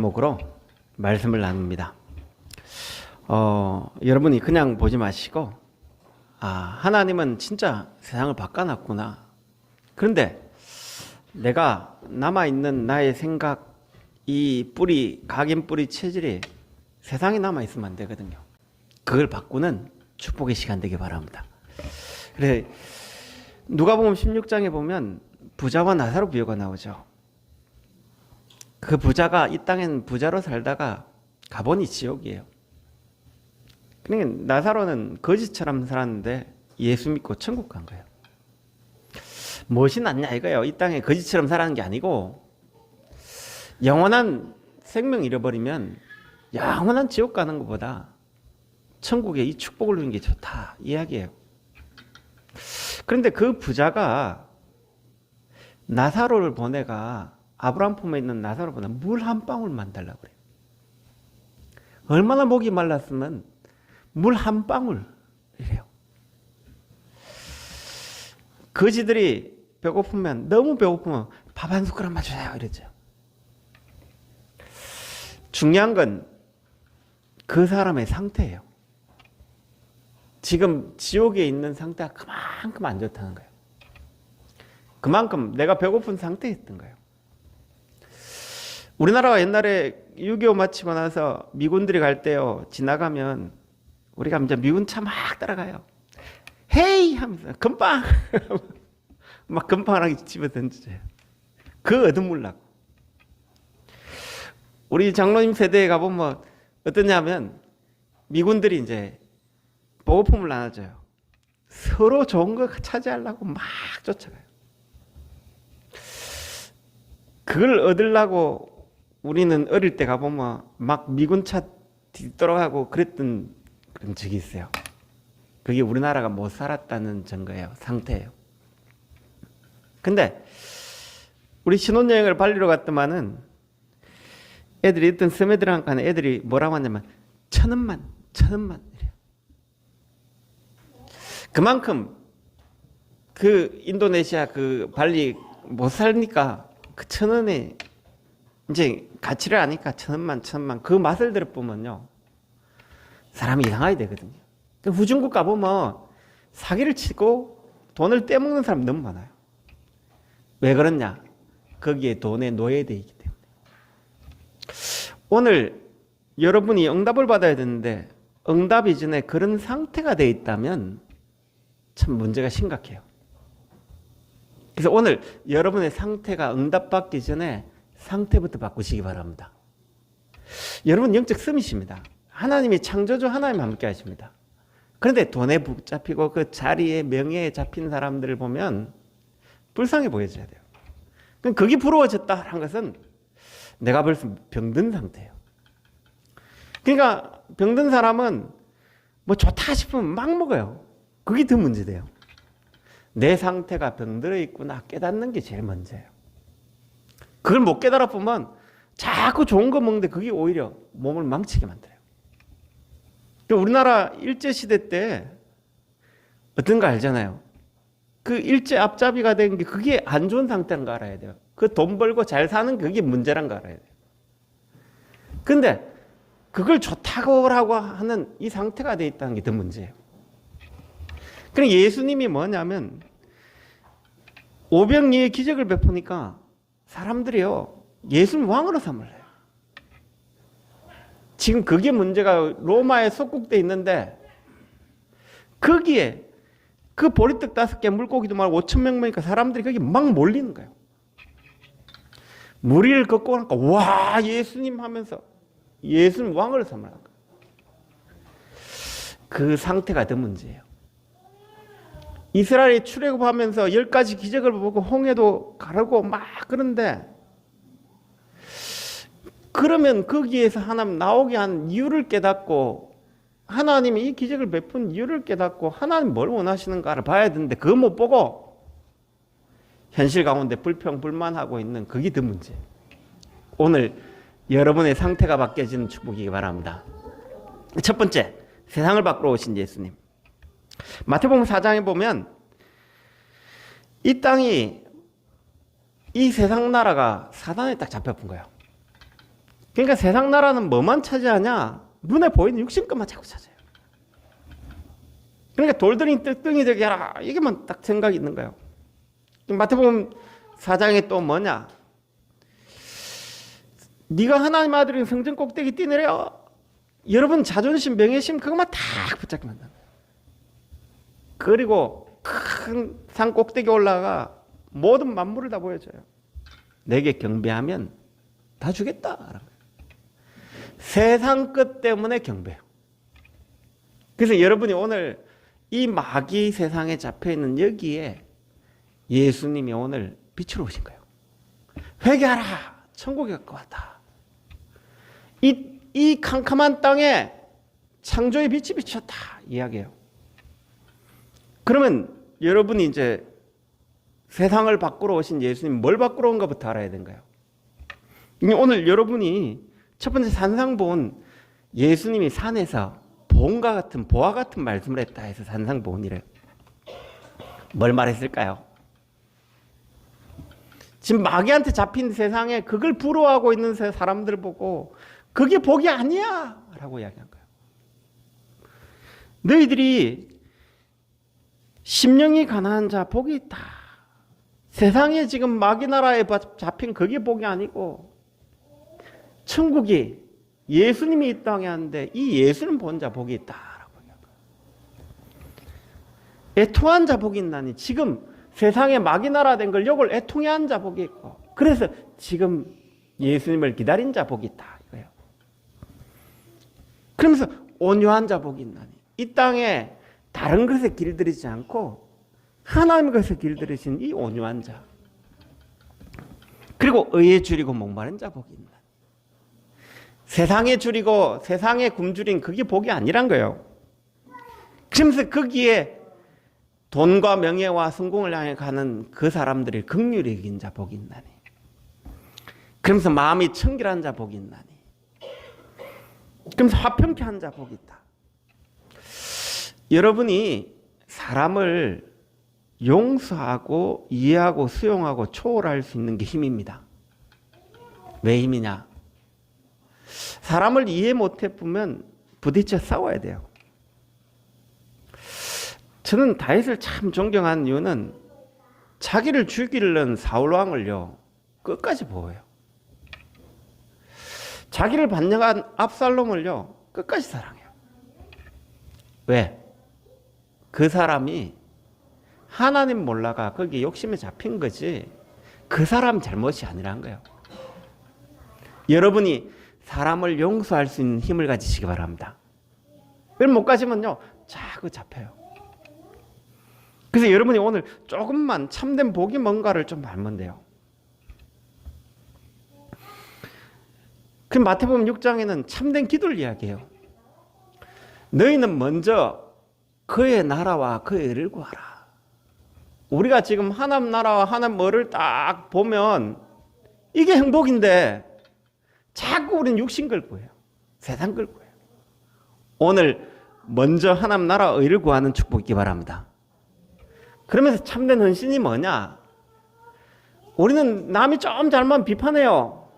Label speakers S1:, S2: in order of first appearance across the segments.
S1: 목으로 말씀을 나눕니다. 여러분이 그냥 보지 마시고, 하나님은 진짜 세상을 바꿔놨구나. 그런데 내가 남아있는 나의 생각, 이 뿌리, 각인 뿌리 체질이 세상에 남아있으면 안 되거든요. 그걸 바꾸는 축복의 시간 되길 바랍니다. 그래, 누가복음 16장에 보면 부자와 나사로 비유가 나오죠. 그 부자가 이 땅엔 부자로 살다가 가보니 지옥이에요. 그러니까 나사로는 거지처럼 살았는데 예수 믿고 천국 간 거예요. 무엇이 낫냐 이거예요. 이 땅에 거지처럼 살아는 게 아니고 영원한 생명 잃어버리면 영원한 지옥 가는 것보다 천국에 이 축복을 누리는 게 좋다 이 이야기예요. 그런데 그 부자가 나사로를 보내가 아브라함 품에 있는 나사로보다 물 한 방울만 달라고 그래요. 얼마나 목이 말랐으면 물 한 방울이래요. 거지들이 배고프면, 너무 배고프면 밥 한 숟가락만 주세요 이러죠. 중요한 건 그 사람의 상태예요. 지금 지옥에 있는 상태가 그만큼 안 좋다는 거예요. 그만큼 내가 배고픈 상태였던 거예요. 우리나라가 옛날에 6.25 마치고 나서 미군들이 갈 때요, 지나가면 우리가 이제 미군차 막 따라가요. 헤이! 하면서 금빵! 막 금빵 하나 집어 던지죠. 그 얻어물라고. 우리 장로님 세대에 가보면 어떠냐면 미군들이 이제 보호품을 나눠줘요. 서로 좋은 거 차지하려고 막 쫓아가요. 그걸 얻으려고 우리는 어릴 때 가보면 막 미군차 뒤돌아가고 그랬던 그런 적이 있어요. 그게 우리나라가 못 살았다는 증거예요. 상태예요. 근데 우리 신혼여행을 발리로 갔더만은 애들이 있던 섬에 들어가니까 애들이 뭐라고 하냐면 1,000원만 이래요. 그만큼 그 인도네시아 그 발리 못 살니까 그 1,000원에 이제 가치를 아니까 1,000원만 그 맛을 들어보면요 사람이 이상하게 되거든요. 후중국 가보면 사기를 치고 돈을 떼먹는 사람 너무 많아요. 왜 그러냐? 거기에 돈에 노예되어 있기 때문에. 오늘 여러분이 응답을 받아야 되는데 응답 이전에 그런 상태가 되어 있다면 참 문제가 심각해요. 그래서 오늘 여러분의 상태가 응답받기 전에 상태부터 바꾸시기 바랍니다. 여러분 영적 스미십니다. 하나님이 창조주 하나님 함께 하십니다. 그런데 돈에 붙잡히고 그 자리에 명예에 잡힌 사람들을 보면 불쌍해 보여줘야 돼요. 그럼 거기 부러워졌다는 것은 내가 벌써 병든 상태예요. 그러니까 병든 사람은 뭐 좋다 싶으면 막 먹어요. 그게 더 문제돼요. 내 상태가 병들어 있구나 깨닫는 게 제일 먼저예요. 그걸 못 깨달아 보면 자꾸 좋은 거 먹는데 그게 오히려 몸을 망치게 만들어요. 우리나라 일제시대 때 어떤 거 알잖아요. 그 일제 앞잡이가 된 게 그게 안 좋은 상태인 거 알아야 돼요. 그 돈 벌고 잘 사는 그게 문제란 거 알아야 돼요. 근데 그걸 좋다고 하는 이 상태가 돼 있다는 게 더 문제예요. 그럼 예수님이 뭐냐면 오병이의 기적을 베푸니까 사람들이요 예수님 왕으로 삼을래요. 지금 그게 문제가 로마에 속국돼 있는데 거기에 그 보리떡 5개 물고기도 말고 5,000명이니까 사람들이 거기 막 몰리는 거예요. 무리를 걷고 나니까 와 예수님 하면서 예수님 왕으로 삼으라는 거예요. 그 상태가 더 문제예요. 이스라엘이 출애굽하면서 10가지 기적을 보고 홍해도 가르고 막 그런데 그러면 거기에서 하나님 나오게 한 이유를 깨닫고 하나님이 이 기적을 베푼 이유를 깨닫고 하나님 뭘 원하시는가를 봐야 되는데 그거 못 보고 현실 가운데 불평 불만하고 있는 그게 더 문제예요. 오늘 여러분의 상태가 바뀌어지는 축복이기 바랍니다. 첫 번째, 세상을 바꾸러 오신 예수님. 마태복음 4장에 보면 이 땅이 이 세상 나라가 사단에 딱 잡혀본 거예요. 그러니까 세상 나라는 뭐만 차지하냐? 눈에 보이는 육신 것만 자꾸 차지해요. 그러니까 돌들이 뜰등이 되게 하라. 이게만 딱 생각이 있는 거예요. 마태복음 4장에 또 뭐냐? 네가 하나님 아들인 성전 꼭대기 뛰내려. 여러분 자존심, 명예심 그것만 다 붙잡게 만든다. 그리고 큰 산 꼭대기 올라가 모든 만물을 다 보여줘요. 내게 경배하면 다 주겠다. 세상 것 때문에 경배해요. 그래서 여러분이 오늘 이 마귀 세상에 잡혀있는 여기에 예수님이 오늘 빛으로 오신 거예요. 회개하라. 천국에 갖고 왔다. 이 캄캄한 땅에 창조의 빛이 비쳤다. 이야기해요. 그러면 여러분이 이제 세상을 바꾸러 오신 예수님 뭘 바꾸러 온가부터 알아야 되는 거예요. 오늘 여러분이 첫 번째 산상보온 예수님이 산에서 보온과 같은 보와 같은 말씀을 했다 해서 산상보온이래요. 뭘 말했을까요? 지금 마귀한테 잡힌 세상에 그걸 부러워하고 있는 사람들 보고 그게 복이 아니야 라고 이야기한 거예요. 너희들이 심령이 가난한 자 복이 있다. 세상에 지금 마귀 나라에 잡힌 그게 복이 아니고 천국이 예수님이 이 땅에 왔는데 이 예수님 본 자 복이 있다라고 이야기해요. 애통한 자 복이 있나니 지금 세상에 마귀 나라 된 걸 요걸 애통해한 자 복이 있고 그래서 지금 예수님을 기다린 자 복이 있다 이거예요. 그러면서 온유한 자 복이 있나니 이 땅에 다른 것에 길들이지 않고 하나님의 것에 길들이신 이 온유한 자 그리고 의에 줄이고 목마른 자 복이 있나니 세상에 줄이고 세상에 굶주린 그게 복이 아니란 거예요. 그러면서 거기에 돈과 명예와 성공을 향해 가는 그 사람들이 긍휼히 여긴 자 복이 있나니 그러면서 마음이 청결한 자 복이 있나니 그러면서 화평케 한 자 복이 있다. 여러분이 사람을 용서하고 이해하고 수용하고 초월할 수 있는 게 힘입니다. 왜 힘이냐? 사람을 이해 못해 보면 부딪혀 싸워야 돼요. 저는 다윗을 참 존경하는 이유는 자기를 죽이려는 사울왕을요 끝까지 보호해요. 자기를 반역한 압살롬을요 끝까지 사랑해요. 왜? 그 사람이 하나님 몰라가 거기에 욕심에 잡힌 거지 그 사람 잘못이 아니란 거예요. 여러분이 사람을 용서할 수 있는 힘을 가지시기 바랍니다. 그걸 못 가지면요 자꾸 잡혀요. 그래서 여러분이 오늘 조금만 참된 복이 뭔가를 좀 알면 돼요. 그 마태복음 6장에는 참된 기도를 이야기해요. 너희는 먼저 그의 나라와 그의 의를 구하라. 우리가 지금 하나님 나라와 하나님 의를 딱 보면 이게 행복인데 자꾸 우리는 육신 걸 구해요. 세상 걸 구해요. 오늘 먼저 하나님 나라 의를 구하는 축복 있기 바랍니다. 그러면서 참된 헌신이 뭐냐? 우리는 남이 좀 잘못 비판해요.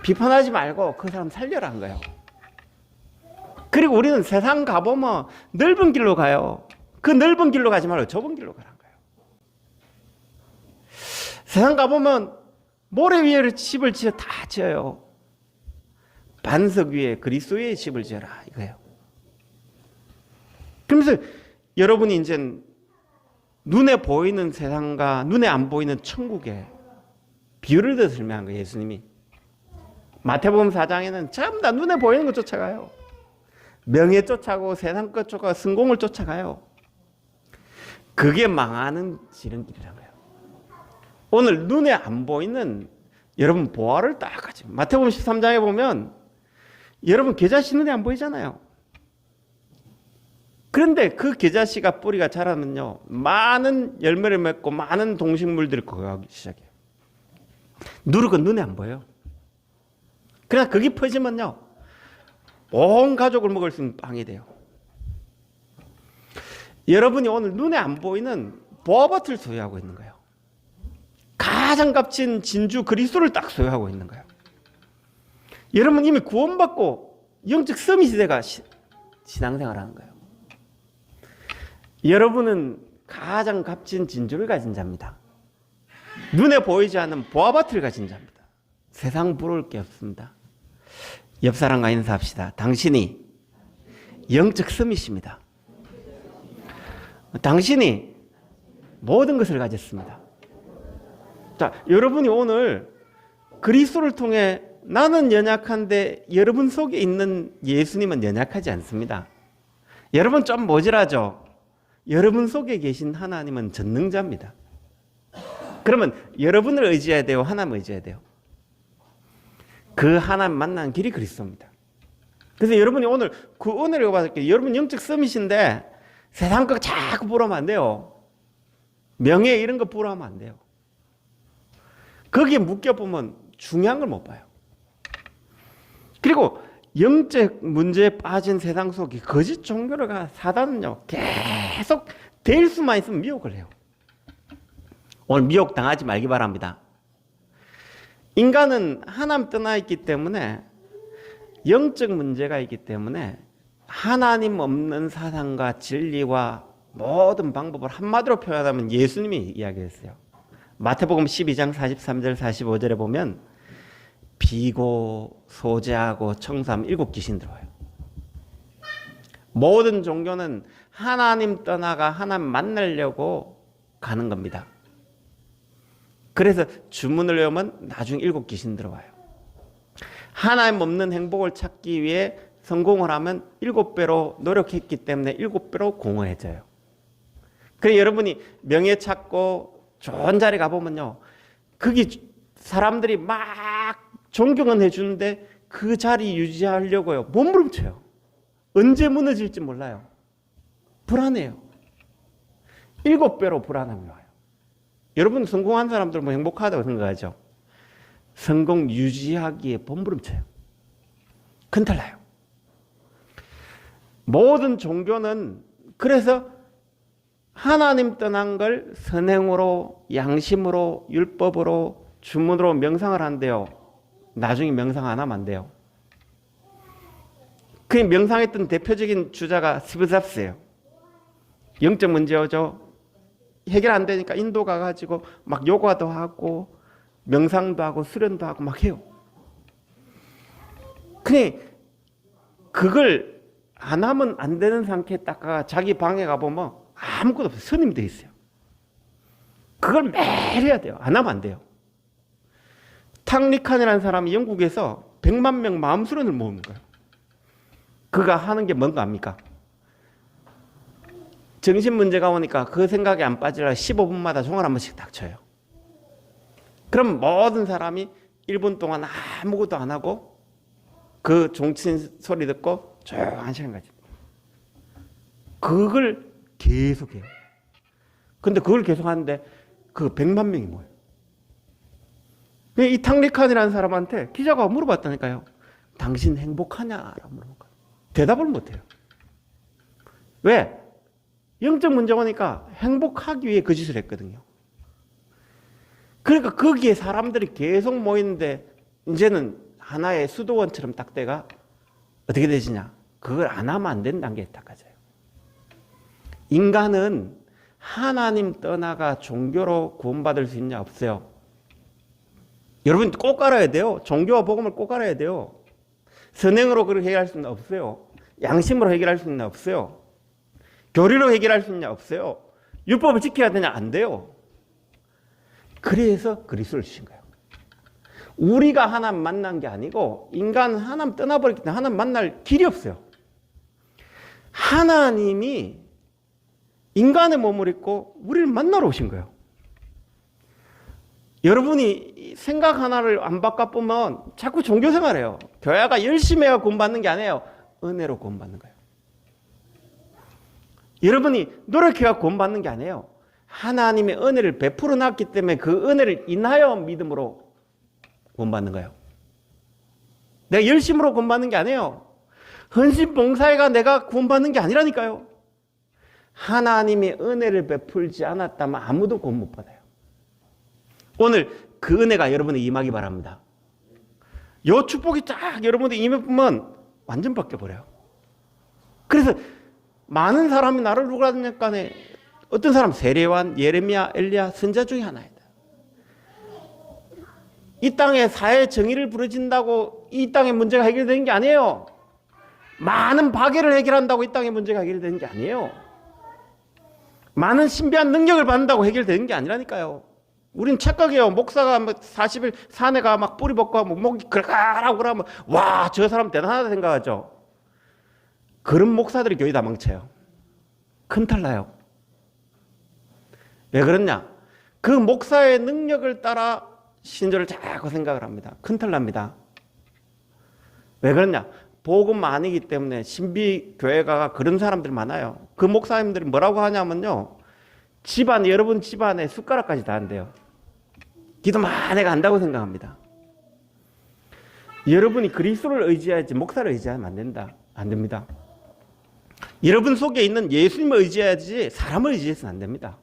S1: 비판하지 말고 그 사람 살려라는 거예요. 그리고 우리는 세상 가보면 넓은 길로 가요. 그 넓은 길로 가지 말고 좁은 길로 가라는 거예요. 세상 가보면 모래 위에 집을 지어 다 지어요. 반석 위에 그리스도 위에 집을 지어라 이거예요. 그러면서 여러분이 이제 눈에 보이는 세상과 눈에 안 보이는 천국에 비유를 더 설명한 거예요. 예수님이 마태복음 4장에는 전부 다 눈에 보이는 것 쫓아가요. 명예 쫓아가고 세상 것 쫓아가고 성공을 쫓아가요. 그게 망하는 지름길이란 거예요. 오늘 눈에 안 보이는 여러분 보화를 딱 가지. 마태복음 13장에 보면 여러분 겨자씨 눈에 안 보이잖아요. 그런데 그 겨자씨가 뿌리가 자라면요 많은 열매를 맺고 많은 동식물들이 거하기 시작해요. 누르고 눈에 안 보여요. 그러나 거기 퍼지면요 온 가족을 먹을 수 있는 빵이 돼요. 여러분이 오늘 눈에 안 보이는 보아밭을 소유하고 있는 거예요. 가장 값진 진주 그리스도를 딱 소유하고 있는 거예요. 여러분 이미 구원받고 영적 서밋 시대가 신앙생활하는 거예요. 여러분은 가장 값진 진주를 가진 자입니다. 눈에 보이지 않는 보아밭을 가진 자입니다. 세상 부러울 게 없습니다. 옆 사람과 인사합시다. 당신이 영적 서밋입니다. 당신이 모든 것을 가졌습니다. 자, 여러분이 오늘 그리스도를 통해 나는 연약한데 여러분 속에 있는 예수님은 연약하지 않습니다. 여러분 좀 모자라죠? 여러분 속에 계신 하나님은 전능자입니다. 그러면 여러분을 의지해야 돼요? 하나님을 의지해야 돼요? 그 하나님 만나는 길이 그리스도입니다. 그래서 여러분이 오늘 그 은혜를 받을게요. 여러분 영적 서밋인데 세상 거 자꾸 부러우면 안 돼요. 명예 이런 거 부러우면 안 돼요. 거기에 묶여보면 중요한 걸 못 봐요. 그리고 영적 문제에 빠진 세상 속에 거짓 종교를 가 사단은요 계속 될 수만 있으면 미혹을 해요. 오늘 미혹 당하지 말기 바랍니다. 인간은 하나님 떠나 있기 때문에 영적 문제가 있기 때문에 하나님 없는 사상과 진리와 모든 방법을 한마디로 표현하면 예수님이 이야기했어요. 마태복음 12장 43절 45절에 보면 비고 소재하고 청소하면 7 귀신 들어와요. 모든 종교는 하나님 떠나가 하나님 만나려고 가는 겁니다. 그래서 주문을 외우면 나중에 7 귀신 들어와요. 하나님 없는 행복을 찾기 위해 성공을 하면 7배로 노력했기 때문에 7배로 공허해져요. 그래서 여러분이 명예 찾고 좋은 자리 가보면요, 거기 사람들이 막 존경은 해주는데 그 자리 유지하려고요 몸부림쳐요. 언제 무너질지 몰라요. 불안해요. 7배로 불안함이 와요. 여러분 성공한 사람들 뭐 행복하다고 생각하죠? 성공 유지하기에 몸부림쳐요. 큰탈나요. 모든 종교는 그래서 하나님 떠난 걸 선행으로 양심으로 율법으로 주문으로 명상을 한대요. 나중에 명상 안 하면 안 돼요. 그 명상했던 대표적인 주자가 스티브 잡스예요. 영적 문제죠. 해결 안 되니까 인도 가가지고 막 요가도 하고 명상도 하고 수련도 하고 막 해요. 근데 그걸 안 하면 안 되는 상태에 딱 자기 방에 가보면 아무것도 없어요. 스님이 돼 있어요. 그걸 매일 해야 돼요. 안 하면 안 돼요. 탕리칸이라는 사람이 영국에서 100만 명 마음수련을 모으는 거예요. 그가 하는 게 뭔가 압니까? 정신 문제가 오니까 그 생각에 안 빠지려고 15분마다 종을 한 번씩 딱 쳐요. 그럼 모든 사람이 1분 동안 아무것도 안 하고 그 종친 소리 듣고 조용한 시간 가집니다. 그걸 계속해요. 근데 그걸 계속 하는데 그 100만 명이 모여요. 이 탕리칸이라는 사람한테 기자가 물어봤다니까요. 당신 행복하냐라고 물어볼까요? 대답을 못해요. 왜? 영적 문제가 오니까 행복하기 위해 그 짓을 했거든요. 그러니까 거기에 사람들이 계속 모이는데 이제는 하나의 수도원처럼 딱 때가 어떻게 되지냐? 그걸 안 하면 안 된다는 게 딱 가져요. 인간은 하나님 떠나가 종교로 구원받을 수 있냐? 없어요. 여러분 꼭 알아야 돼요. 종교와 복음을 꼭 알아야 돼요. 선행으로 그걸 해결할 수는 없어요. 양심으로 해결할 수는 없어요. 교리로 해결할 수 있냐? 없어요. 율법을 지켜야 되냐? 안 돼요. 그래서 그리스도를 주신 거예요. 우리가 하나님 만난 게 아니고 인간은 하나님 떠나버렸기 때문에 하나님 만날 길이 없어요. 하나님이 인간의 몸을 입고 우리를 만나러 오신 거예요. 여러분이 생각 하나를 안 바꿔보면 자꾸 종교생활해요. 교회가 열심히 해야 구원받는 게 아니에요. 은혜로 구원받는 거예요. 여러분이 노력해야 구원받는 게 아니에요. 하나님의 은혜를 베풀어 놨기 때문에 그 은혜를 인하여 믿음으로 구원받는 거예요. 내가 열심으로 구원받는 게 아니에요. 헌신 봉사해가 내가 구원받는 게 아니라니까요. 하나님의 은혜를 베풀지 않았다면 아무도 구원 못 받아요. 오늘 그 은혜가 여러분에 임하기 바랍니다. 요 축복이 쫙 여러분들 임해 보면 완전 바뀌어버려요. 그래서 많은 사람이 나를 누가 하든 간에 어떤 사람 세례요한, 예레미야, 엘리야 선자 중에 하나이다. 이 땅에 사회 정의를 부르진다고 이 땅의 문제가 해결되는 게 아니에요. 많은 파괴를 해결한다고 이 땅의 문제가 해결되는 게 아니에요. 많은 신비한 능력을 받는다고 해결되는 게 아니라니까요. 우린 착각해요. 목사가 40일 사내가 막 뿌리 벗고 하면 목이 그라가라고 그러면 와, 저 사람 대단하다 생각하죠. 그런 목사들이 교회 다 망쳐요. 큰 탈 나요. 왜 그러냐? 그 목사의 능력을 따라 신조를 자꾸 생각을 합니다. 큰 탈 납니다. 왜 그러냐? 복음 아니기 때문에 신비 교회가 그런 사람들 많아요. 그 목사님들이 뭐라고 하냐면요. 집안, 여러분 집안에 숟가락까지 다 한대요. 기도만 해가 한다고 생각합니다. 여러분이 그리스도를 의지해야지 목사를 의지하면 안 된다. 안 됩니다. 여러분 속에 있는 예수님을 의지해야지 사람을 의지해서는 안 됩니다.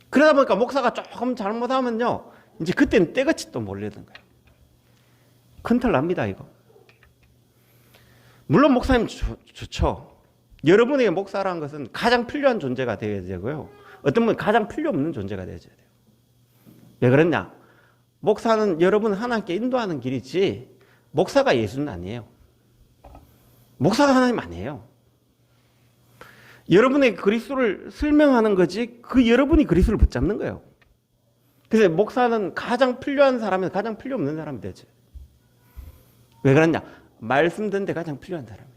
S1: 그러다 보니까 목사가 조금 잘못하면요. 이제 그때는 때같이 또 몰려든 거예요. 큰 털 납니다, 이거. 물론 목사님 좋죠. 여러분에게 목사라는 것은 가장 필요한 존재가 되어야 되고요. 어떤 분은 가장 필요 없는 존재가 되어야 돼요. 왜 그러냐? 목사는 여러분 하나님께 인도하는 길이지 목사가 예수는 아니에요. 목사가 하나님 아니에요. 여러분의 그리스도를 설명하는 거지 그 여러분이 그리스도를 붙잡는 거예요. 그래서 목사는 가장 필요한 사람이 가장 필요 없는 사람이 되죠. 왜 그러냐? 말씀 듣는 데 가장 필요한 사람이에요.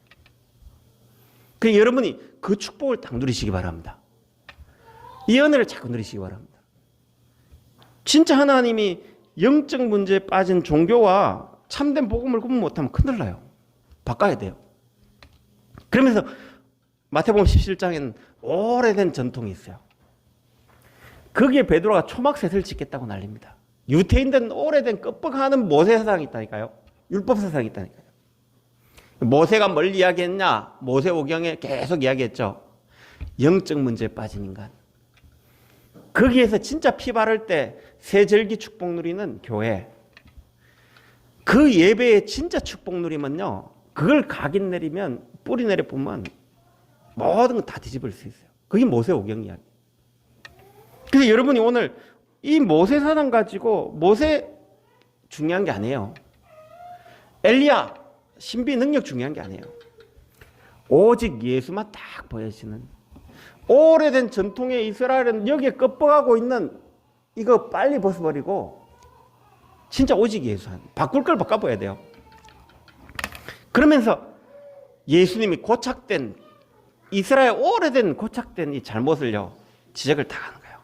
S1: 그래서 여러분이 그 축복을 딱 누리시기 바랍니다. 이 은혜를 자꾸 누리시기 바랍니다. 진짜 하나님이 영적 문제에 빠진 종교와 참된 복음을 구분 못하면 큰일 나요. 바꿔야 돼요. 그러면서 마태복음 17장에는 오래된 전통이 있어요. 거기에 베드로가 초막셋을 짓겠다고 난립니다. 유태인들은 오래된 끄뻑하는 모세 사상이 있다니까요. 율법 사상이 있다니까요. 모세가 뭘 이야기했냐? 모세오경에 계속 이야기했죠. 영적 문제에 빠진 인간. 거기에서 진짜 피 바를 때 세절기 축복 누리는 교회. 그 예배에 진짜 축복 누리면요. 그걸 각인 내리면 뿌리 내려 보면 모든 거 다 뒤집을 수 있어요. 그게 모세오경 이야기. 그래서 여러분이 오늘 이 모세 사상 가지고 모세 중요한 게 아니에요. 엘리야 신비 능력 중요한 게 아니에요. 오직 예수만 딱 보여지는 오래된 전통의 이스라엘은 여기에 끄뻑하고 있는 이거 빨리 벗어버리고 진짜 오직 예수 바꿀 걸 바꿔봐야 돼요. 그러면서 예수님이 고착된 이스라엘 오래된 고착된 이 잘못을요 지적을 다 하는 거예요.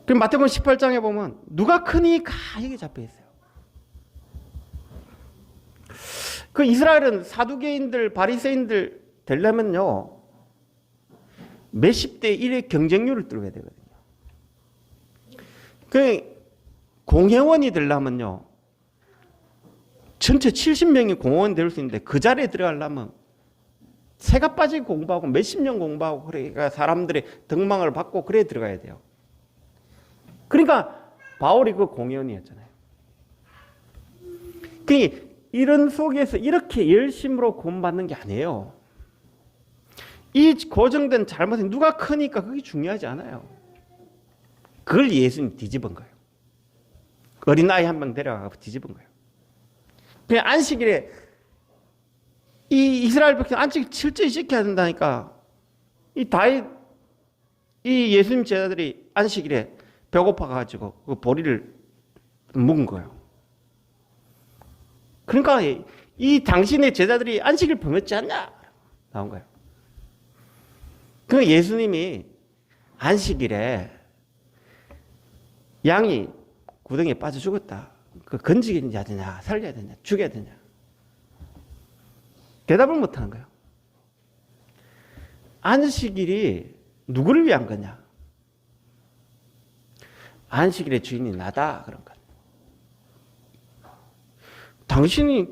S1: 그럼 마태복음 18장에 보면 누가 크니까 이게 잡혀 있어요. 그 이스라엘은 사두개인들 바리새인들 되려면요 몇십 대 1의 경쟁률을 뚫어야 되거든요. 그 공회원이 되려면요 전체 70명이 공회원 될 수 있는데 그 자리에 들어가려면 새가 빠지게 공부하고 몇십 년 공부하고 그러니까 사람들의 덕망을 받고 그래 들어가야 돼요. 그러니까 바울이 그 공회원이었잖아요. 그러니까 이런 속에서 이렇게 열심으로 구원받는 게 아니에요. 이 고정된 잘못이 누가 크니까 그게 중요하지 않아요. 그걸 예수님이 뒤집은 거예요. 어린아이 한 명 데려가서 뒤집은 거예요. 그냥 안식일에 이 이스라엘 백성 안식일 철저히 지켜야 된다니까. 이 예수님 제자들이 안식일에 배고파가지고 그 보리를 묵은 거예요. 그러니까 이 당신의 제자들이 안식일 범했지 않냐? 나온 거예요. 그 예수님이 안식일에 양이 구덩이에 빠져 죽었다. 그 건지게 되냐, 살려야 되냐, 죽여야 되냐. 대답을 못 하는 거예요. 안식일이 누구를 위한 거냐? 안식일의 주인이 나다. 그런 거. 당신이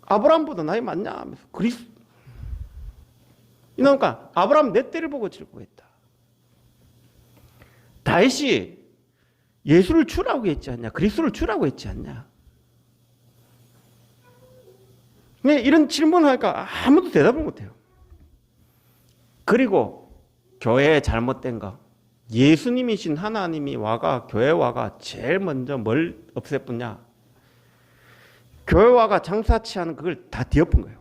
S1: 아브라함보다 나이 많냐? 하면서 이러니까 아브라함 내 때를 보고 즐거워했다. 다윗이 예수를 주라고 했지 않냐? 그리스도를 주라고 했지 않냐? 네, 이런 질문을 하니까 아무도 대답을 못해요. 그리고 교회의 잘못된 거, 예수님이신 하나님이 와가, 교회 와가 제일 먼저 뭘 없애뿐냐? 교회 와가 장사치 하는 그걸 다 뒤엎은 거예요.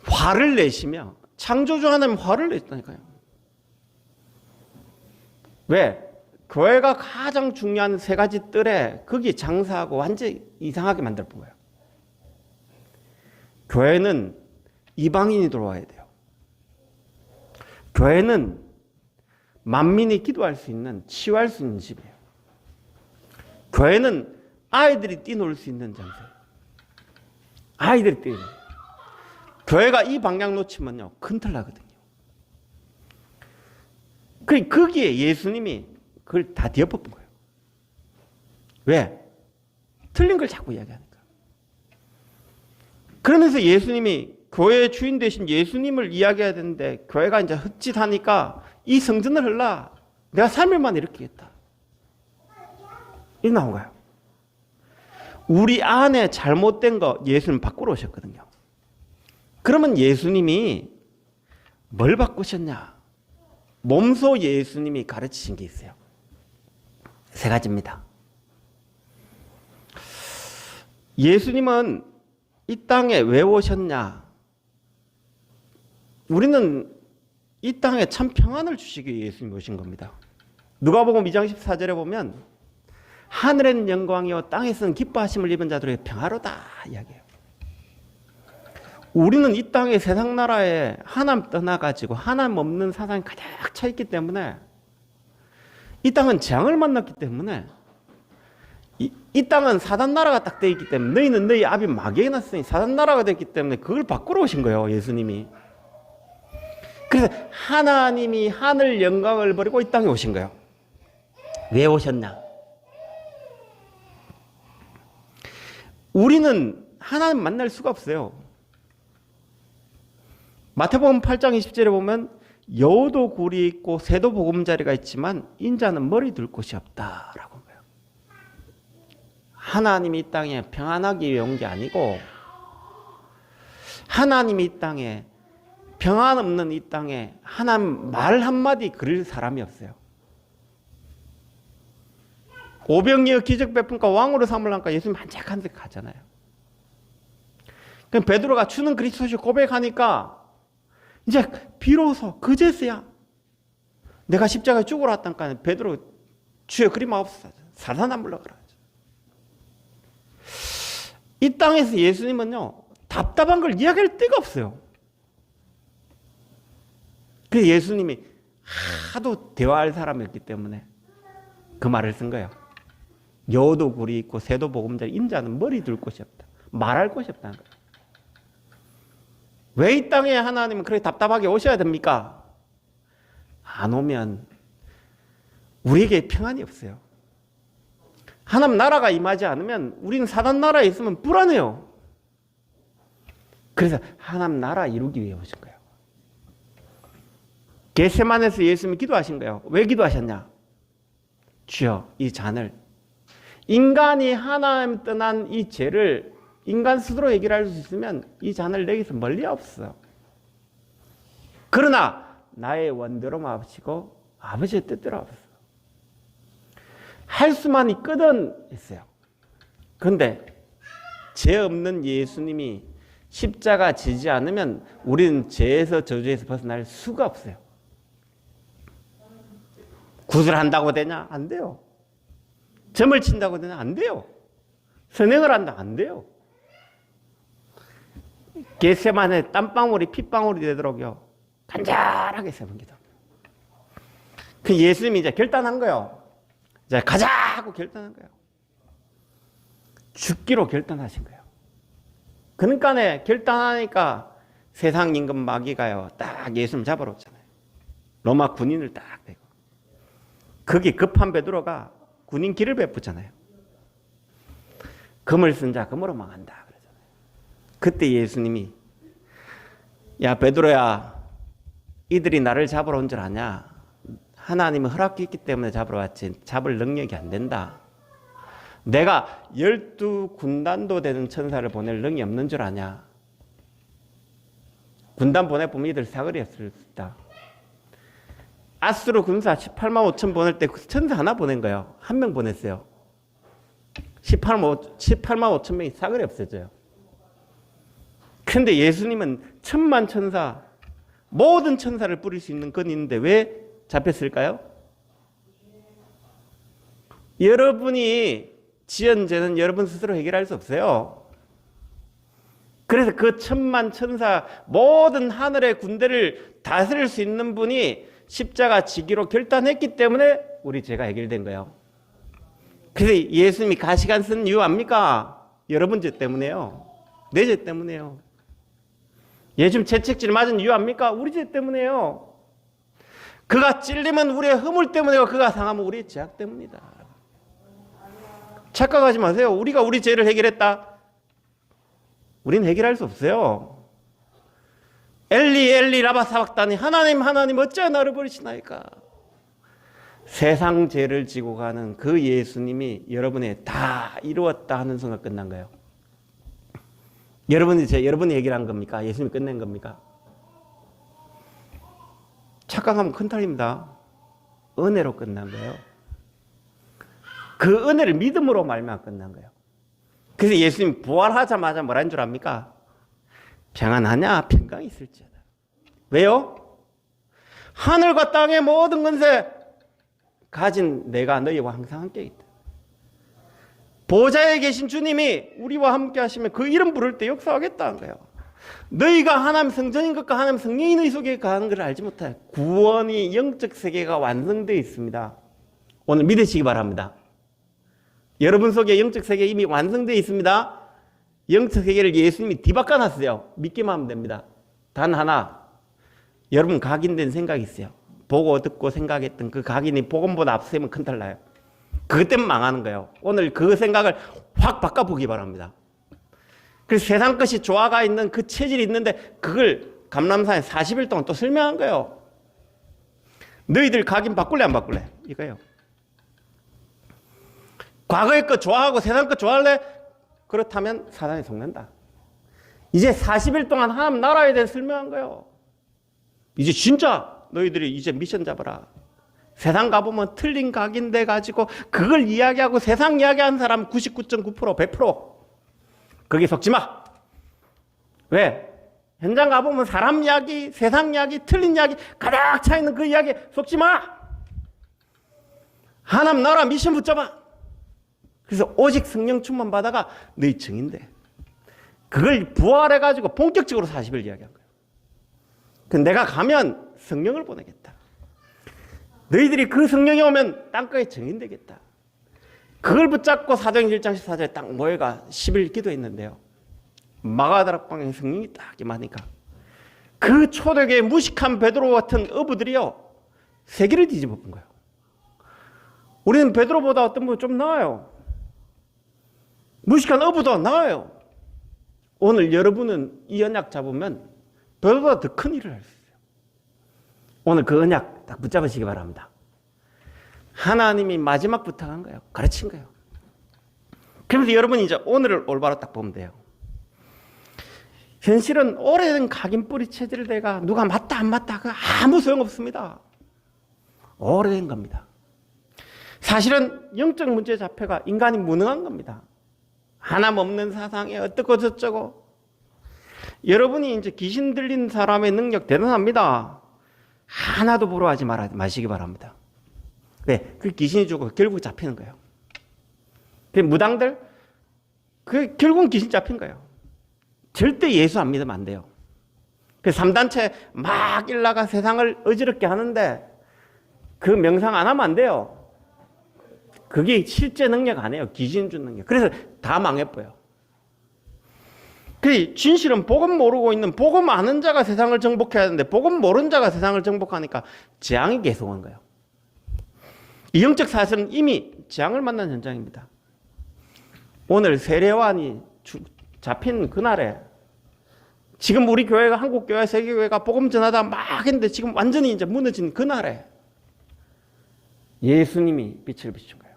S1: 화를 내시며, 창조주 하나님 화를 냈다니까요. 왜? 교회가 가장 중요한 세 가지 뜰에 거기 장사하고 완전히 이상하게 만들 뿐 거예요. 교회는 이방인이 들어와야 돼요. 교회는 만민이 기도할 수 있는, 치유할 수 있는 집이에요. 교회는 아이들이 뛰놀 수 있는 장소예요. 아이들이 뛰어요. 교회가 이 방향 놓치면요, 큰 틀 나거든요. 거기에 예수님이 그걸 다 뒤엎은 거예요. 왜? 틀린 걸 자꾸 이야기하니까. 그러면서 예수님이 교회의 주인 되신 예수님을 이야기해야 되는데 교회가 이제 헛짓하니까 이 성전을 흘라 내가 3일 만에 일으키겠다. 이게 나온 거예요. 우리 안에 잘못된 거 예수님 바꾸러 오셨거든요. 그러면 예수님이 뭘 바꾸셨냐? 몸소 예수님이 가르치신 게 있어요. 세 가지입니다. 예수님은 이 땅에 왜 오셨냐? 우리는 이 땅에 참 평안을 주시기 위해 예수님이 오신 겁니다. 누가복음 2장 14절에 보면 하늘엔 영광이요 땅에서는 기뻐하심을 입은 자들에게 평화로다 이야기해요. 우리는 이 땅의 세상 나라에 하나님 떠나가지고 하나님 없는 사상이 가득 차 있기 때문에 이 땅은 재앙을 만났기 때문에 이 땅은 사단 나라가 딱 되어 있기 때문에 너희는 너희 아비 마귀에 났으니 사단 나라가 됐기 때문에 그걸 바꾸러 오신 거예요. 예수님이. 그래서 하나님이 하늘 영광을 버리고 이 땅에 오신 거예요. 왜 오셨냐? 우리는 하나님 만날 수가 없어요. 마태복음 8장 20절에 보면 여우도 굴이 있고 새도 보금자리가 있지만 인자는 머리 둘 곳이 없다라고 한 거예요. 하나님이 이 땅에 평안하기 위해 온 게 아니고 하나님이 이 땅에 평안 없는 이 땅에 하나님 말 한마디 그릴 사람이 없어요. 오병이어 기적 베푼과 왕으로 삼으려니까 예수님 한적한적 가잖아요. 그럼 베드로가 주는 그리스도시 고백하니까 이제 비로소 그제서야 내가 십자가에 죽으러 왔다니까 베드로 주여 그리 마옵소서 사단 안 물러가라. 이 땅에서 예수님은요 답답한 걸 이야기할 데가 없어요. 그래서 예수님이 하도 대화할 사람이었기 때문에 그 말을 쓴 거예요. 여우도 굴이 있고 새도 보금자리 인자는 머리 둘 곳이 없다. 말할 곳이 없다는 거예요. 왜 이 땅에 하나님은 그렇게 답답하게 오셔야 됩니까? 안 오면 우리에게 평안이 없어요. 하나님 나라가 임하지 않으면 우리는 사단 나라에 있으면 불안해요. 그래서 하나님 나라 이루기 위해 오신 거예요. 겟세마네에서 예수님이 기도하신 거예요. 왜 기도하셨냐? 주여 이 잔을 인간이 하나님 떠난 이 죄를 인간 스스로 해결할 수 있으면 이 잔을 내게서 멀리 없어. 그러나 나의 원대로 마옵시고 아버지의 뜻대로 없어. 할 수만 있거든 했어요. 그런데 죄 없는 예수님이 십자가 지지 않으면 우리는 죄에서 저주에서 벗어날 수가 없어요. 구슬한다고 되냐? 안 돼요. 점을 친다고 되냐? 안 돼요. 선행을 한다? 안 돼요. 겟세마네 땀방울이 핏방울이 되도록요 간절하게 세번 기도. 그 예수님이 이제 결단한 거예요. 이제 가자 하고 결단한 거예요. 죽기로 결단하신 거예요. 그러니까 결단하니까 세상 임금 마귀가요 딱 예수님 잡으러 오잖아요. 로마 군인을 딱 대고 거기 급한 베드로가 군인 길을 베푸잖아요. 금을 쓴 자 금으로 망한다 그러잖아요. 그때 예수님이 야 베드로야 이들이 나를 잡으러 온 줄 아냐? 하나님은 허락했기 때문에 잡으러 왔지 잡을 능력이 안 된다. 내가 12군단도 되는 천사를 보낼 능력이 없는 줄 아냐. 군단 보내보면 이들 사거리였을 있다. 아수르 군사 18만 5천 보낼 때 천사 하나 보낸 거예요. 한 명 보냈어요. 18만 5천 명이 사거리 없어져요. 그런데 예수님은 천만 천사, 모든 천사를 뿌릴 수 있는 건 있는데 왜 잡혔을까요? 여러분이 지은 죄는 여러분 스스로 해결할 수 없어요. 그래서 그 천만 천사, 모든 하늘의 군대를 다스릴 수 있는 분이 십자가 지기로 결단했기 때문에 우리 죄가 해결된 거예요. 그래서 예수님이 가시관 쓴 이유 압니까? 여러분 죄 때문에요. 내 죄 때문에요. 예수님 채찍질 맞은 이유 압니까? 우리 죄 때문에요. 그가 찔리면 우리의 허물 때문이고 그가 상하면 우리의 죄악 때문이다. 착각하지 마세요. 우리가 우리 죄를 해결했다. 우리는 해결할 수 없어요. 엘리 엘리 라바 사박다니 하나님 하나님 어찌 나를 버리시나이까. 세상 죄를 지고 가는 그 예수님이 여러분의 다 이루었다 하는 순간 끝난 거예요. 여러분이 해결한 겁니까? 예수님이 끝낸 겁니까? 착각하면 큰 탈입니다. 은혜로 끝난 거예요. 그 은혜를 믿음으로 말미암아 끝난 거예요. 그래서 예수님 부활하자마자 뭐라는 줄 압니까? 평안하냐? 평강이 있을지어다. 왜요? 하늘과 땅의 모든 권세 가진 내가 너희와 항상 함께 있다. 보좌에 계신 주님이 우리와 함께 하시면 그 이름 부를 때 역사하겠다는 거예요. 너희가 하나님 성전인 것과 하나님 성령이 너희 속에 가는 것을 알지 못해. 구원이 영적 세계가 완성되어 있습니다. 오늘 믿으시기 바랍니다. 여러분 속에 영적 세계 이미 완성되어 있습니다. 영적 세계를 예수님이 뒤바꿔놨어요. 믿기만 하면 됩니다. 단 하나, 여러분 각인된 생각이 있어요. 보고 듣고 생각했던 그 각인이 복음보다 앞서면 큰탈 나요. 그것 때문에 망하는 거예요. 오늘 그 생각을 확 바꿔보기 바랍니다. 그래서 세상 것이 조화가 있는 그 체질이 있는데 그걸 감람산에 40일 동안 또 설명한 거예요. 너희들 각인 바꿀래 안 바꿀래? 이거예요. 과거의 것 좋아하고 세상 것 좋아할래? 그렇다면 사단에 속는다. 이제 40일 동안 하나님 나라에 대해 설명한 거예요. 이제 진짜 너희들이 이제 미션 잡아라. 세상 가보면 틀린 각인돼 가지고 그걸 이야기하고 세상 이야기하는 사람 99.9% 100% 거기에 속지 마. 왜? 현장 가보면 사람 이야기, 세상 이야기, 틀린 이야기 가득 차 있는 그 이야기에 속지 마. 하나님 나라 미션 붙잡아. 그래서 오직 성령 충만 받아가 너희 증인돼. 그걸 부활해가지고 본격적으로 40일 이야기한 거예요. 근데 내가 가면 성령을 보내겠다. 너희들이 그 성령이 오면 땅가에 증인되겠다. 그걸 붙잡고 사도행전 1장 14절에 딱 모여가 10일 기도했는데요. 마가다락방에 성령이 딱 임하니까 그 초대교회 무식한 베드로 같은 어부들이요. 세계를 뒤집어 본 거예요. 우리는 베드로보다 어떤 분 좀 나아요. 무식한 어부도 나아요. 오늘 여러분은 이 언약 잡으면 베드로보다 더 큰 일을 할 수 있어요. 오늘 그 언약 딱 붙잡으시기 바랍니다. 하나님이 마지막 부탁한 거예요. 가르친 거예요. 그래서 여러분이 이제 오늘을 올바로 딱 보면 돼요. 현실은 오래된 각인 뿌리 체질을 내가 누가 맞다 안 맞다 그 아무 소용없습니다. 오래된 겁니다. 사실은 영적 문제 자체가 인간이 무능한 겁니다. 하나님 없는 사상에 어떻고 저쩌고. 여러분이 이제 귀신 들린 사람의 능력 대단합니다. 하나도 부러워하지 마시기 바랍니다. 왜? 그 귀신이 주고 결국 잡히는 거예요. 그 무당들, 그 결국은 귀신 잡힌 거예요. 절대 예수 안 믿으면 안 돼요. 그 3단체 막 일나가 세상을 어지럽게 하는데 그 명상 안 하면 안 돼요. 그게 실제 능력 아니에요. 귀신 준 능력. 그래서 다 망해버려요. 그 진실은 복음 모르고 있는 복음 아는 자가 세상을 정복해야 하는데 복음 모르는 자가 세상을 정복하니까 재앙이 계속 온 거예요. 이 영적 사실은 이미 재앙을 만난 현장입니다. 오늘 세례요한이 잡힌 그날에 지금 우리 교회가 한국교회 세계교회가 복음 전하다 막 했는데 지금 완전히 이제 무너진 그날에 예수님이 빛을 비춘 거예요.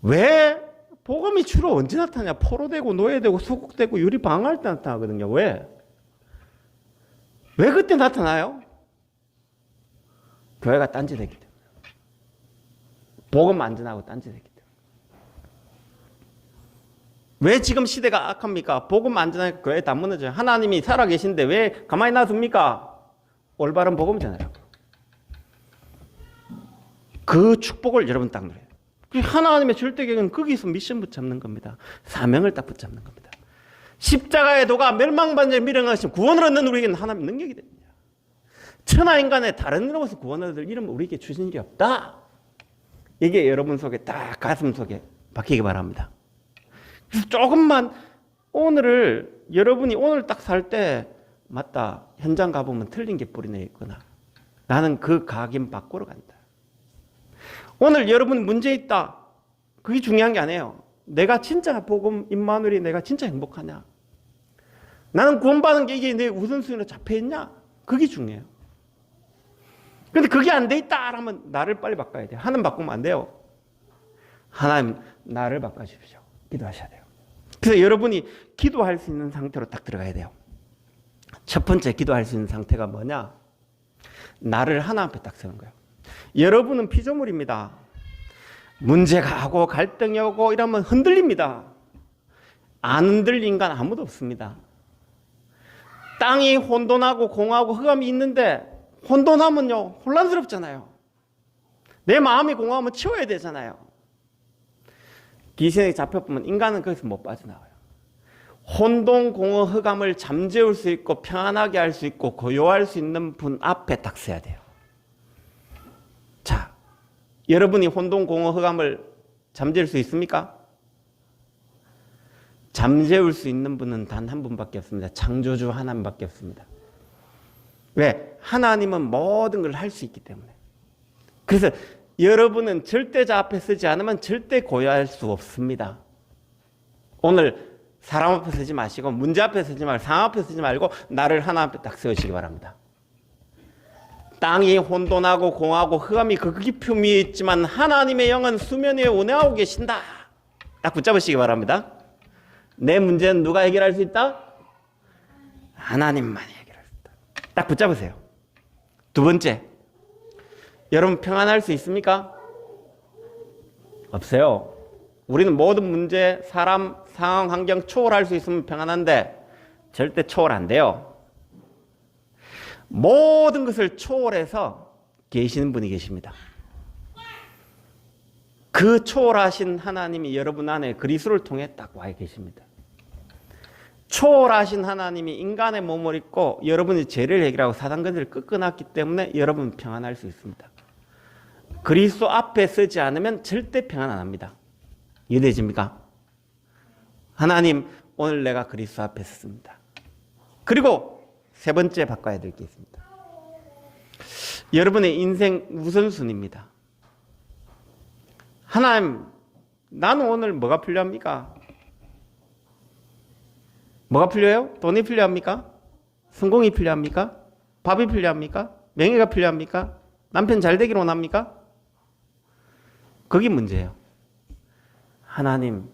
S1: 왜 복음이 주로 언제 나타나냐? 포로되고 노예되고 소국되고 유리방어할 때 나타나거든요. 왜? 왜 그때 나타나요? 교회가 딴짓했기 때문에. 복음 안 전하고 딴짓했기 때문에. 왜 지금 시대가 악합니까? 복음 안 전하니까 교회 다 무너져요. 하나님이 살아계신데 왜 가만히 놔둡니까? 올바른 복음 전하라고. 그 축복을 여러분 딱 누려요. 하나님의 절대격은 거기서 미션 붙잡는 겁니다. 사명을 딱 붙잡는 겁니다. 십자가의 도가 멸망받는 자를 밀어넣으신 구원을 얻는 우리에게는 하나님의 능력이 됩니다. 천하인간의 다른 이름으로서 구원을 얻을 이름은 우리에게 주신 게 없다. 이게 여러분 속에 딱 가슴 속에 박히기 바랍니다. 그래서 조금만 오늘을 여러분이 오늘 딱 살 때 맞다. 현장 가보면 틀린 게 뿌리내 있구나. 나는 그 각인 밖으로 간다. 오늘 여러분 문제 있다. 그게 중요한 게 아니에요. 내가 진짜 복음 임마누엘이 내가 진짜 행복하냐? 나는 구원받은 게 이게 내 우선순위로 잡혀있냐? 그게 중요해요. 근데 그게 안 돼 있다 하면 나를 빨리 바꿔야 돼요. 하나님 바꾸면 안 돼요. 하나님 나를 바꿔주십시오. 기도하셔야 돼요. 그래서 여러분이 기도할 수 있는 상태로 딱 들어가야 돼요. 첫 번째 기도할 수 있는 상태가 뭐냐? 나를 하나 앞에 딱 세우는 거예요. 여러분은 피조물입니다. 문제가 오고 갈등이 오고 이러면 흔들립니다. 안 흔들린 건 아무도 없습니다. 땅이 혼돈하고 공하고 흑암이 있는데 혼돈하면요 혼란스럽잖아요. 내 마음이 공허하면 치워야 되잖아요. 귀신에 잡혀보면 인간은 거기서 못 빠져나와요. 혼돈, 공허, 흑암을 잠재울 수 있고 평안하게 할 수 있고 고요할 수 있는 분 앞에 딱 서야 돼요. 자, 여러분이 혼돈, 공허, 흑암을 잠재울 수 있습니까? 잠재울 수 있는 분은 단 한 분밖에 없습니다. 창조주 하나님밖에 없습니다. 왜? 하나님은 모든 걸 할 수 있기 때문에. 그래서 여러분은 절대자 앞에 서지 않으면 절대 고요할 수 없습니다. 오늘 사람 앞에 서지 마시고 문제 앞에 서지 말고 상황 앞에 서지 말고 나를 하나 앞에 딱 세우시기 바랍니다. 땅이 혼돈하고 공하고 흑암이 그 깊이 위에 있지만 하나님의 영은 수면 위에 운행하고 계신다. 딱 붙잡으시기 바랍니다. 내 문제는 누가 해결할 수 있다? 하나님만이 해결할 수 있다. 딱 붙잡으세요. 두 번째, 여러분 평안할 수 있습니까? 없어요. 우리는 모든 문제, 사람, 상황, 환경 초월할 수 있으면 평안한데 절대 초월 안 돼요. 모든 것을 초월해서 계시는 분이 계십니다. 그 초월하신 하나님이 여러분 안에 그리스도를 통해 딱 와 계십니다. 초월하신 하나님이 인간의 몸을 입고 여러분의 죄를 해결하고 사단근들을 꺾어놨기 때문에 여러분 평안할 수 있습니다. 그리스도 앞에 서지 않으면 절대 평안 안 합니다. 이해되십니까? 하나님, 오늘 내가 그리스도 앞에 섰습니다. 그리고 세 번째 바꿔야 될 게 있습니다. 여러분의 인생 우선순위입니다. 하나님, 나는 오늘 뭐가 필요합니까? 뭐가 필요해요? 돈이 필요합니까? 성공이 필요합니까? 밥이 필요합니까? 명예가 필요합니까? 남편 잘 되기를 원합니까? 그게 문제예요. 하나님,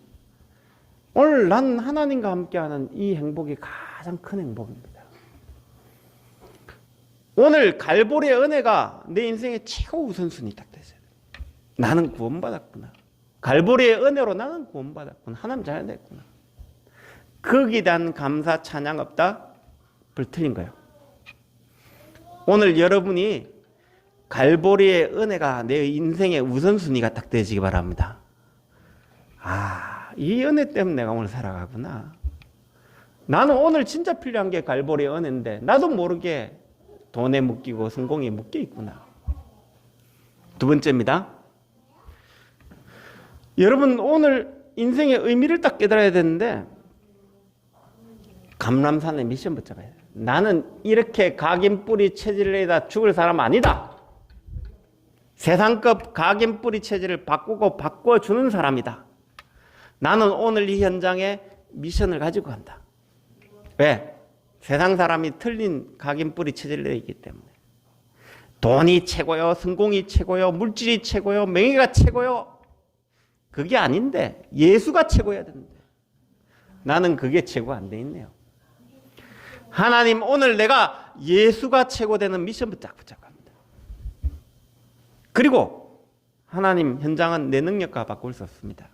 S1: 오늘 난 하나님과 함께하는 이 행복이 가장 큰 행복입니다. 오늘 갈보리의 은혜가 내 인생의 최고 우선순위 딱 되세요. 나는 구원받았구나. 갈보리의 은혜로 나는 구원받았구나. 하나님 잘 됐구나. 거기에 대한 감사 찬양 없다? 불틀린 거예요. 오늘 여러분이 갈보리의 은혜가 내 인생의 우선순위가 딱 되시기 바랍니다. 아, 이 은혜 때문에 내가 오늘 살아가구나. 나는 오늘 진짜 필요한 게 갈보리의 은혜인데 나도 모르게 돈에 묶이고 성공에 묶여 있구나. 두 번째입니다. 여러분 오늘 인생의 의미를 딱 깨달아야 되는데 감람산의 미션 붙잡아야 돼요. 나는 이렇게 각인 뿌리 체질에다 죽을 사람 아니다. 세상급 각인 뿌리 체질을 바꾸고 바꿔주는 사람이다. 나는 오늘 이 현장에 미션을 가지고 간다. 왜? 세상 사람이 틀린 각인 뿌리 체질에 있기 때문에. 돈이 최고요, 성공이 최고요, 물질이 최고요, 명예가 최고요. 그게 아닌데 예수가 최고여야 되는데 나는 그게 최고 안 돼 있네요. 하나님, 오늘 내가 예수가 최고 되는 미션부터 딱 붙잡갑니다. 그리고 하나님, 현장은 내 능력과 바꿀 수 없습니다.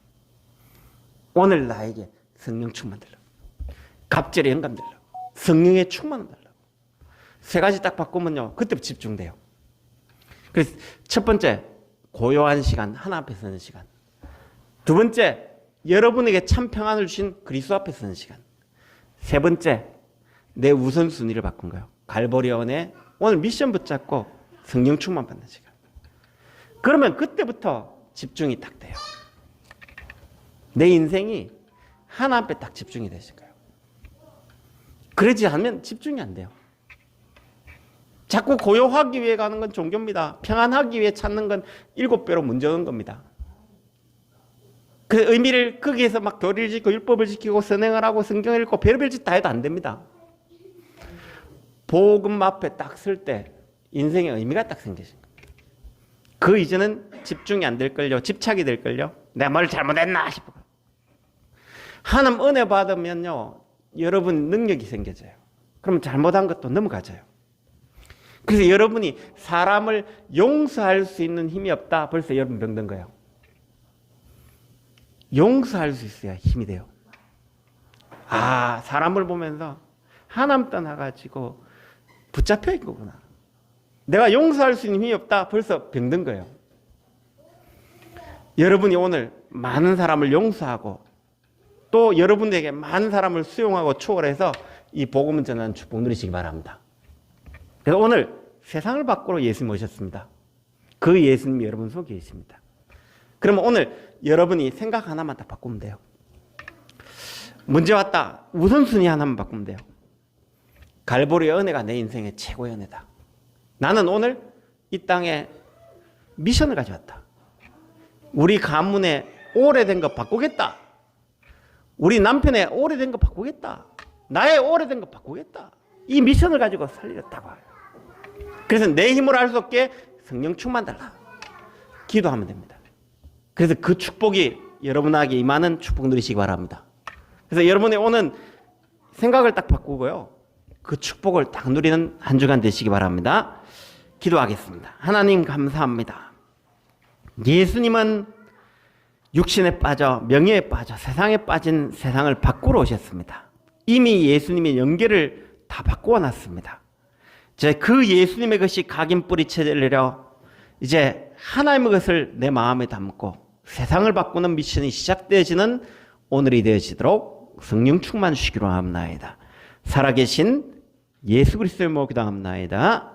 S1: 오늘 나에게 성령 충만 달라고, 갑절의 영감 달라고, 성령의 충만 달라고. 세 가지 딱 바꾸면요, 그때부터 집중돼요. 그래서 첫 번째, 고요한 시간, 하나 앞에 서는 시간. 두 번째, 여러분에게 참 평안을 주신 그리스도 앞에 서는 시간. 세 번째, 내 우선순위를 바꾼 거예요. 갈보리온에 오늘 미션 붙잡고 성령 충만 받는 시간. 그러면 그때부터 집중이 딱 돼요. 내 인생이 하나 앞에 딱 집중이 되실 거예요. 그러지 않으면 집중이 안 돼요. 자꾸 고요하기 위해 가는 건 종교입니다. 평안하기 위해 찾는 건 7배로 문제 오는 겁니다. 그 의미를 거기에서 막 교리를 지키고 율법을 지키고 선행을 하고 성경을 읽고 별별 짓 다 해도 안 됩니다. 복음 앞에 딱 설 때 인생의 의미가 딱 생기신 겁니다. 그 이전은 집중이 안 될걸요. 집착이 될걸요. 내가 뭘 잘못했나 싶어. 하나님 은혜 받으면요, 여러분 능력이 생겨져요. 그럼 잘못한 것도 넘어가져요. 그래서 여러분이 사람을 용서할 수 있는 힘이 없다. 벌써 여러분 병든 거예요. 용서할 수 있어야 힘이 돼요. 아, 사람을 보면서 하나님 떠나가지고 붙잡혀 있는 거구나. 내가 용서할 수 있는 힘이 없다. 벌써 병든 거예요. 여러분이 오늘 많은 사람을 용서하고 또 여러분에게 많은 사람을 수용하고 초월해서 이 복음을 전하는 축복 누리시기 바랍니다. 그래서 오늘 세상을 바꾸러 예수님 오셨습니다. 그 예수님이 여러분 속에 있습니다. 그러면 오늘 여러분이 생각 하나만 딱 바꾸면 돼요. 문제 왔다. 우선순위 하나만 바꾸면 돼요. 갈보리의 은혜가 내 인생의 최고의 은혜다. 나는 오늘 이 땅에 미션을 가져왔다. 우리 가문의 오래된 거 바꾸겠다. 우리 남편의 오래된 거 바꾸겠다. 나의 오래된 거 바꾸겠다. 이 미션을 가지고 살리겠다고 해요. 그래서 내 힘으로 할 수 없게 성령 충만 달라. 기도하면 됩니다. 그래서 그 축복이 여러분에게 임하는 축복 누리시기 바랍니다. 그래서 여러분의 오는 생각을 딱 바꾸고요, 그 축복을 딱 누리는 한 주간 되시기 바랍니다. 기도하겠습니다. 하나님 감사합니다. 예수님은 육신에 빠져 명예에 빠져 세상에 빠진 세상을 바꾸러 오셨습니다. 이미 예수님의 연계를 다 바꾸어 놨습니다. 이제 그 예수님의 것이 각인 뿌리쳐내려 이제 하나님의 것을 내 마음에 담고 세상을 바꾸는 미션이 시작되어지는 오늘이 되어지도록 성령 충만 주시기로 합나이다. 살아계신 예수 그리스도의 이름으로 기도합나이다.